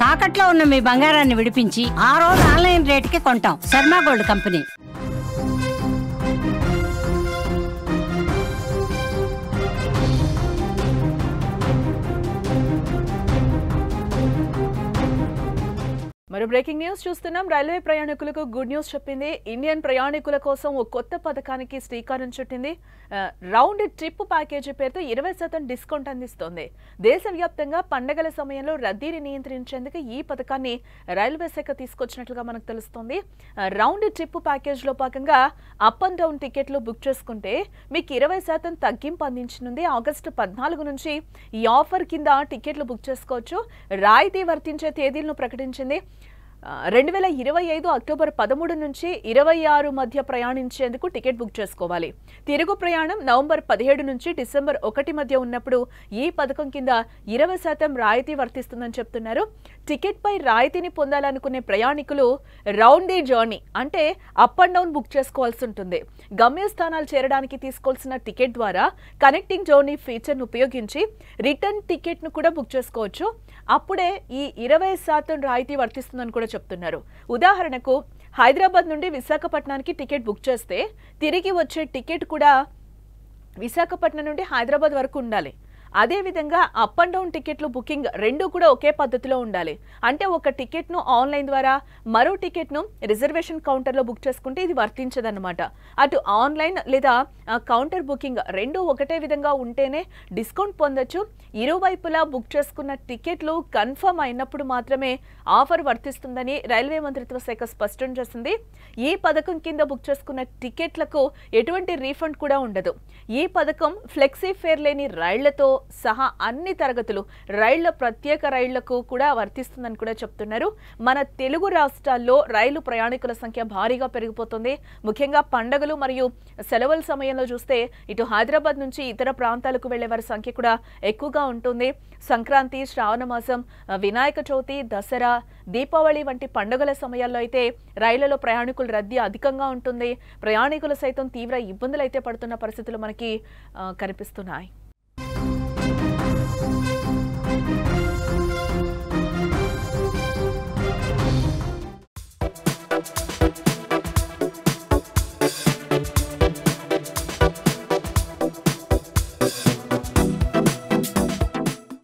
తాకట్లో ఉన్న మీ బంగారాన్ని విడిపించి ఆ రోజు ఆన్లైన్ రేటుకి కొంటాం. Sharma gold company. మరో బ్రేకింగ్ న్యూస్ చూస్తున్నాం. రైల్వే ప్రయాణికులకు గుడ్ న్యూస్ చెప్పింది. ఇండియన్ ప్రయాణికుల కోసం ఓ కొత్త పథకానికి శ్రీకారం చుట్టింది. రౌండ్ ట్రిప్ ప్యాకేజీ పేరుతో 20% డిస్కౌంట్ అందిస్తోంది. దేశవ్యాప్తంగా పండగల సమయంలో రద్దీని నియంత్రించేందుకు ఈ పథకాన్ని రైల్వే శాఖ తీసుకొచ్చినట్లుగా మనకు తెలుస్తోంది. రౌండ్ ట్రిప్ ప్యాకేజీలో భాగంగా అప్ అండ్ డౌన్ టికెట్లు బుక్ చేసుకుంటే మీకు 20% తగ్గింపు అందించనుంది. ఆగస్టు 14 నుంచి ఈ ఆఫర్ కింద టికెట్లు బుక్ చేసుకోవచ్చు. రాయితీ వర్తించే తేదీలను ప్రకటించింది. 2025 అక్టోబర్ 13 నుంచి 26 మధ్య ప్రయాణించేందుకు టికెట్ బుక్ చేసుకోవాలి. తిరుగు ప్రయాణం నవంబర్ 17 నుంచి డిసెంబర్ 1 మధ్య ఉన్నప్పుడు ఈ పథకం కింద 20% రాయితీ వర్తిస్తుందని చెప్తున్నారు. టికెట్ పై రాయితీని పొందాలనుకునే ప్రయాణికులు రౌండ్ ది జర్నీ అంటే అప్ అండ్ డౌన్ బుక్ చేసుకోవాల్సి ఉంటుంది. గమ్యస్థానాలు చేరడానికి తీసుకోవాల్సిన టికెట్ ద్వారా కనెక్టింగ్ జర్నీ ఫీచర్ను ఉపయోగించి రిటర్న్ టికెట్ను కూడా బుక్ చేసుకోవచ్చు. అప్పుడే ఈ 20% రాయితీ వర్తిస్తుందని కూడా చెప్తున్నారు. ఉదాహరణకు హైదరాబాద్ నుండి విశాఖపట్నానికి టికెట్ బుక్ చేస్తే తిరిగి వచ్చే టికెట్ కూడా విశాఖపట్నం నుండి హైదరాబాద్ వరకు ఉండాలి. అదేవిధంగా అప్ అండ్ డౌన్ టికెట్లు బుకింగ్ రెండు కూడా ఒకే పద్ధతిలో ఉండాలి. అంటే ఒక టికెట్ను ఆన్లైన్ ద్వారా మరో టికెట్ను రిజర్వేషన్ కౌంటర్లో బుక్ చేసుకుంటే ఇది వర్తించదన్నమాట. అటు ఆన్లైన్ లేదా కౌంటర్ బుకింగ్ రెండు ఒకటే విధంగా ఉంటేనే డిస్కౌంట్ పొందొచ్చు. ఇరువైపులా బుక్ చేసుకున్న టికెట్లు కన్ఫర్మ్ అయినప్పుడు మాత్రమే ఆఫర్ వర్తిస్తుందని రైల్వే మంత్రిత్వ శాఖ స్పష్టం చేసింది. ఈ పథకం కింద బుక్ చేసుకున్న టికెట్లకు ఎటువంటి రీఫండ్ కూడా ఉండదు. ఈ పథకం ఫ్లెక్సీ ఫేర్ లేని రైళ్లతో సహా అన్ని తరగతులు ప్రత్యేక రైళ్లకు కూడా వర్తిస్తుందని కూడా చెప్తున్నారు. మన తెలుగు రాష్ట్రాల్లో రైలు ప్రయాణికుల సంఖ్య భారీగా పెరిగిపోతుంది. ముఖ్యంగా పండుగలు మరియు సెలవుల సమయంలో చూస్తే ఇటు హైదరాబాద్ నుంచి ఇతర ప్రాంతాలకు వెళ్లే వారి సంఖ్య కూడా ఎక్కువగా ఉంటుంది. సంక్రాంతి, శ్రావణ మాసం, వినాయక చవితి, దసరా, దీపావళి వంటి పండుగల సమయాల్లో అయితే రైళ్లలో ప్రయాణికుల రద్దీ అధికంగా ఉంటుంది. ప్రయాణికులు సైతం తీవ్ర ఇబ్బందులు అయితే పడుతున్న పరిస్థితులు మనకి కనిపిస్తున్నాయి.